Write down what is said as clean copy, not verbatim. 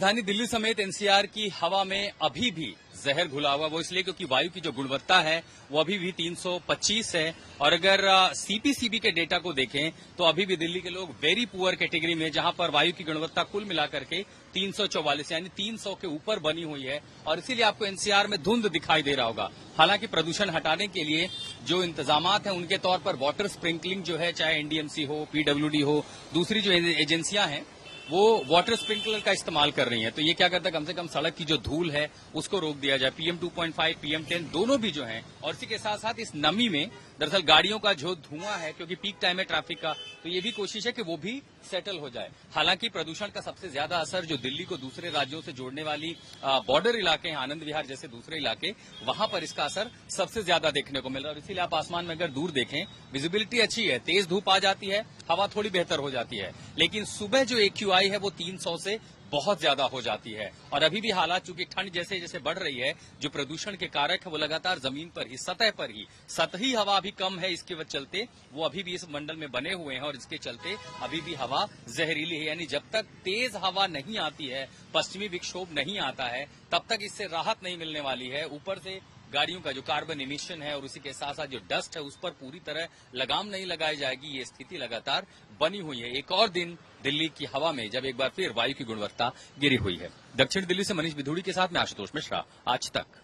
राजधानी दिल्ली समेत एनसीआर की हवा में अभी भी जहर घुला हुआ, वो इसलिए क्योंकि वायु की जो गुणवत्ता है वो अभी भी 325 है। और अगर सीपीसीबी के डेटा को देखें तो अभी भी दिल्ली के लोग वेरी पुअर कैटेगरी में, जहां पर वायु की गुणवत्ता कुल मिलाकर के 344 यानी 300 के ऊपर बनी हुई है। और इसीलिए आपको एनसीआर में धुंध दिखाई दे रहा होगा। हालांकि प्रदूषण हटाने के लिए जो इंतजामात हैं उनके तौर पर वाटर स्प्रिंकलिंग जो है, चाहे एनडीएमसी हो, पीडब्ल्यूडी हो, दूसरी जो एजेंसियां हैं वो वाटर स्प्रिंकलर का इस्तेमाल कर रही हैं। तो ये क्या करता है, कम से कम सड़क की जो धूल है उसको रोक दिया जाए। पीएम 2.5, पीएम 10 दोनों भी जो हैं, और इसी के साथ साथ इस नमी में दरअसल गाड़ियों का जो धुआं है, क्योंकि पीक टाइम है ट्रैफिक का, तो ये भी कोशिश है कि वो भी सेटल हो जाए। हालांकि प्रदूषण का सबसे ज्यादा असर जो दिल्ली को दूसरे राज्यों से जोड़ने वाली बॉर्डर इलाके हैं, आनंद विहार जैसे दूसरे इलाके, वहां पर इसका असर सबसे ज्यादा देखने को मिल रहा है। और इसीलिए आप आसमान में अगर दूर देखें, विजिबिलिटी अच्छी है, तेज धूप आ जाती है, हवा थोड़ी बेहतर हो जाती है, लेकिन सुबह जो एक्यूआई है वो 300 से बहुत ज्यादा हो जाती है। और अभी भी हालात, चूंकि ठंड जैसे जैसे बढ़ रही है, जो प्रदूषण के कारक है वो लगातार जमीन पर ही, सतह पर ही, सतही हवा अभी कम है, इसके चलते वो अभी भी इस मंडल में बने हुए हैं और इसके चलते अभी भी हवा जहरीली है। यानी जब तक तेज हवा नहीं आती है, पश्चिमी विक्षोभ नहीं आता है, तब तक इससे राहत नहीं मिलने वाली है। ऊपर से गाड़ियों का जो कार्बन इमिशन है और उसी के साथ साथ जो डस्ट है उस पर पूरी तरह लगाम नहीं लगाई जाएगी। ये स्थिति लगातार बनी हुई है। एक और दिन दिल्ली की हवा में जब एक बार फिर वायु की गुणवत्ता गिरी हुई है। दक्षिण दिल्ली से मनीष विधुड़ी के साथ मैं आशुतोष मिश्रा, आज तक।